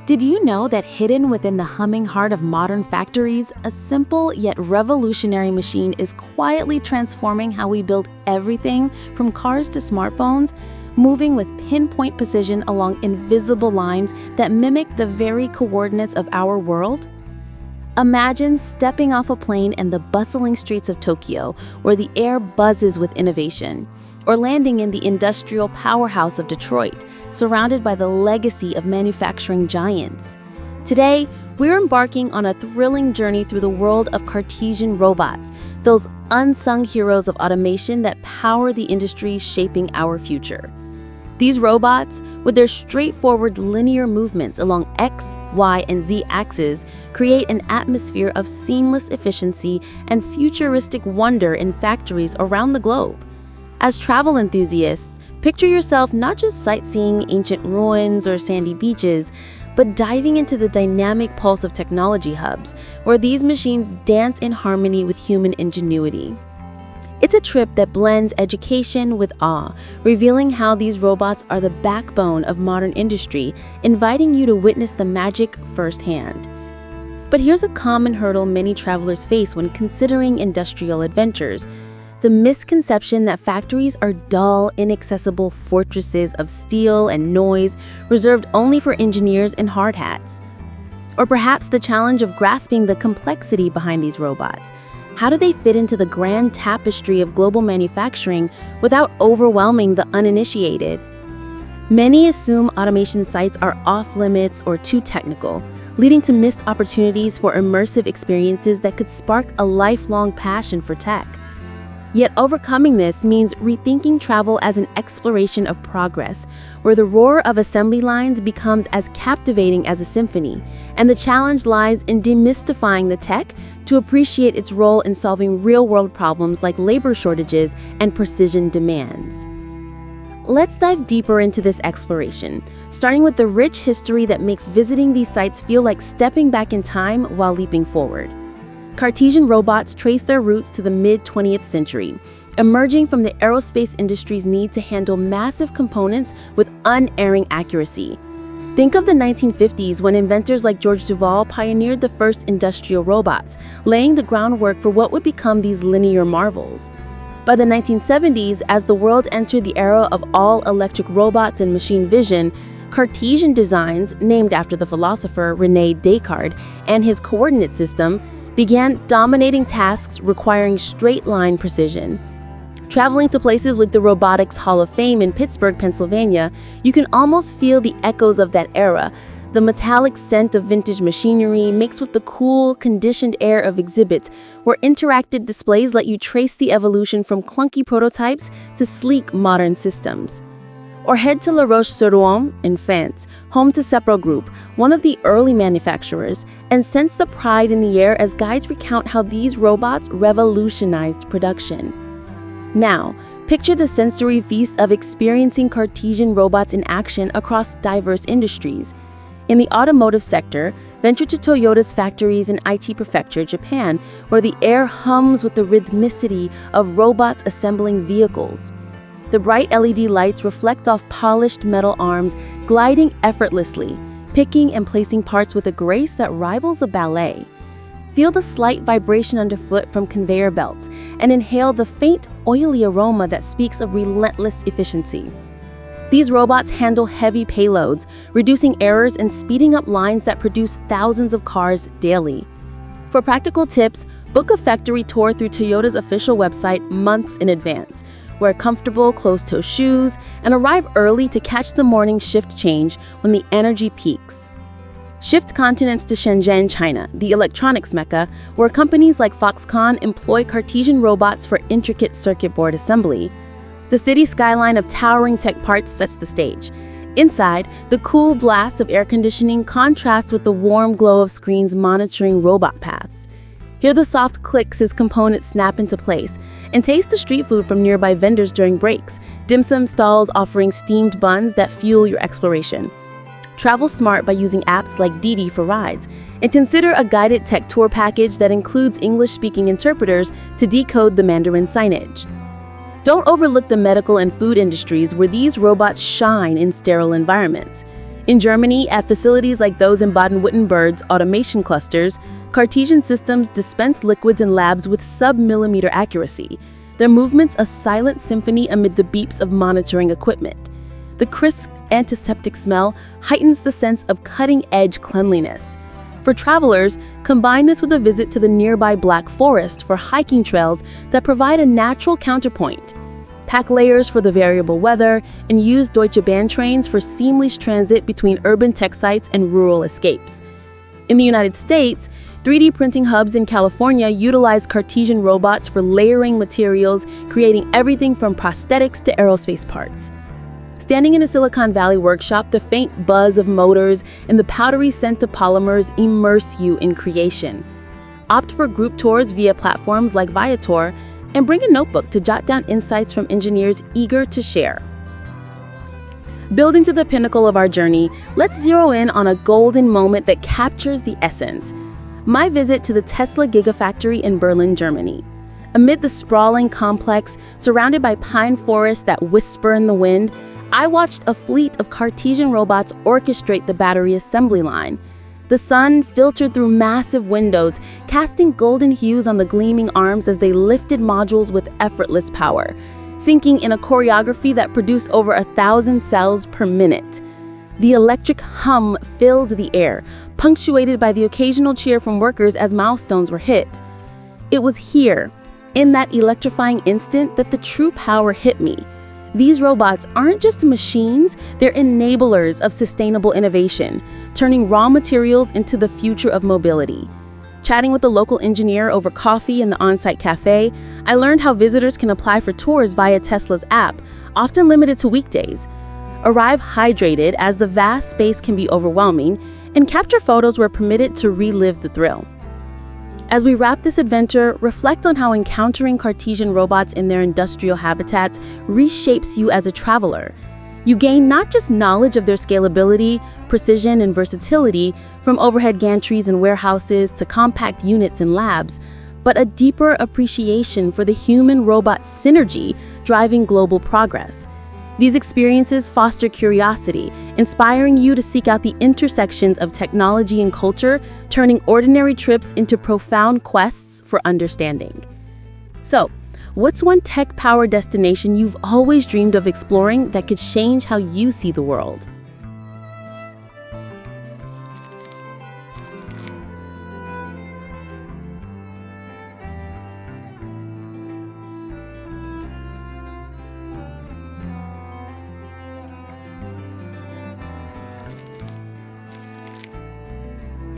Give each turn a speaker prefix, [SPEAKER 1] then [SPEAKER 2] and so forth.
[SPEAKER 1] Did you know that hidden within the humming heart of modern factories, a simple yet revolutionary machine is quietly transforming how we build everything from cars to smartphones, moving with pinpoint precision along invisible lines that mimic the very coordinates of our world? Imagine stepping off a plane in the bustling streets of Tokyo, where the air buzzes with innovation, or landing in the industrial powerhouse of Detroit, surrounded by the legacy of manufacturing giants. Today, we're embarking on a thrilling journey through the world of Cartesian robots, those unsung heroes of automation that power the industries shaping our future. These robots, with their straightforward linear movements along X, Y, and Z axes, create an atmosphere of seamless efficiency and futuristic wonder in factories around the globe. As travel enthusiasts, picture yourself not just sightseeing ancient ruins or sandy beaches, but diving into the dynamic pulse of technology hubs, where these machines dance in harmony with human ingenuity. It's a trip that blends education with awe, revealing how these robots are the backbone of modern industry, inviting you to witness the magic firsthand. But here's a common hurdle many travelers face when considering industrial adventures: the misconception that factories are dull, inaccessible fortresses of steel and noise reserved only for engineers and hard hats. Or perhaps the challenge of grasping the complexity behind these robots. How do they fit into the grand tapestry of global manufacturing without overwhelming the uninitiated? Many assume automation sites are off-limits or too technical, leading to missed opportunities for immersive experiences that could spark a lifelong passion for tech. Yet overcoming this means rethinking travel as an exploration of progress, where the roar of assembly lines becomes as captivating as a symphony, and the challenge lies in demystifying the tech to appreciate its role in solving real-world problems like labor shortages and precision demands. Let's dive deeper into this exploration, starting with the rich history that makes visiting these sites feel like stepping back in time while leaping forward. Cartesian robots trace their roots to the mid-20th century, emerging from the aerospace industry's need to handle massive components with unerring accuracy. Think of the 1950s when inventors like George Duval pioneered the first industrial robots, laying the groundwork for what would become these linear marvels. By the 1970s, as the world entered the era of all-electric robots and machine vision, Cartesian designs, named after the philosopher René Descartes, and his coordinate system, began dominating tasks requiring straight-line precision. Traveling to places like the Robotics Hall of Fame in Pittsburgh, Pennsylvania, you can almost feel the echoes of that era, the metallic scent of vintage machinery mixed with the cool, conditioned air of exhibits, where interactive displays let you trace the evolution from clunky prototypes to sleek modern systems. Or head to La Roche-sur-Yon in France, home to Sepro Group, one of the early manufacturers, and sense the pride in the air as guides recount how these robots revolutionized production. Now, picture the sensory feast of experiencing Cartesian robots in action across diverse industries. In the automotive sector, venture to Toyota's factories in Aichi Prefecture, Japan, where the air hums with the rhythmicity of robots assembling vehicles. The bright LED lights reflect off polished metal arms, gliding effortlessly, picking and placing parts with a grace that rivals a ballet. Feel the slight vibration underfoot from conveyor belts and inhale the faint, oily aroma that speaks of relentless efficiency. These robots handle heavy payloads, reducing errors and speeding up lines that produce thousands of cars daily. For practical tips, book a factory tour through Toyota's official website months in advance. Wear comfortable closed-toe shoes, and arrive early to catch the morning shift change when the energy peaks. Shift continents to Shenzhen, China, the electronics mecca, where companies like Foxconn employ Cartesian robots for intricate circuit board assembly. The city skyline of towering tech parts sets the stage. Inside, the cool blast of air conditioning contrasts with the warm glow of screens monitoring robot paths. Hear the soft clicks as components snap into place, and taste the street food from nearby vendors during breaks, dim sum stalls offering steamed buns that fuel your exploration. Travel smart by using apps like Didi for rides, and consider a guided tech tour package that includes English-speaking interpreters to decode the Mandarin signage. Don't overlook the medical and food industries where these robots shine in sterile environments. In Germany, at facilities like those in Baden-Württemberg's automation clusters, Cartesian systems dispense liquids in labs with sub-millimeter accuracy, their movements a silent symphony amid the beeps of monitoring equipment. The crisp, antiseptic smell heightens the sense of cutting-edge cleanliness. For travelers, combine this with a visit to the nearby Black Forest for hiking trails that provide a natural counterpoint. Pack layers for the variable weather, and use Deutsche Bahn trains for seamless transit between urban tech sites and rural escapes. In the United States, 3D printing hubs in California utilize Cartesian robots for layering materials, creating everything from prosthetics to aerospace parts. Standing in a Silicon Valley workshop, the faint buzz of motors and the powdery scent of polymers immerse you in creation. Opt for group tours via platforms like Viator, and bring a notebook to jot down insights from engineers eager to share. Building to the pinnacle of our journey, let's zero in on a golden moment that captures the essence. My visit to the Tesla Gigafactory in Berlin, Germany. Amid the sprawling complex, surrounded by pine forests that whisper in the wind, I watched a fleet of Cartesian robots orchestrate the battery assembly line. The sun filtered through massive windows, casting golden hues on the gleaming arms as they lifted modules with effortless power, syncing in a choreography that produced over 1,000 cells per minute. The electric hum filled the air, punctuated by the occasional cheer from workers as milestones were hit. It was here, in that electrifying instant, that the true power hit me. These robots aren't just machines, they're enablers of sustainable innovation, turning raw materials into the future of mobility. Chatting with a local engineer over coffee in the on-site cafe, I learned how visitors can apply for tours via Tesla's app, often limited to weekdays. Arrive hydrated, as the vast space can be overwhelming, and capture photos where permitted to relive the thrill. As we wrap this adventure, reflect on how encountering Cartesian robots in their industrial habitats reshapes you as a traveler. You gain not just knowledge of their scalability, precision, and versatility, from overhead gantries in warehouses to compact units in labs, but a deeper appreciation for the human-robot synergy driving global progress. These experiences foster curiosity, inspiring you to seek out the intersections of technology and culture, turning ordinary trips into profound quests for understanding. So, what's one tech-powered destination you've always dreamed of exploring that could change how you see the world?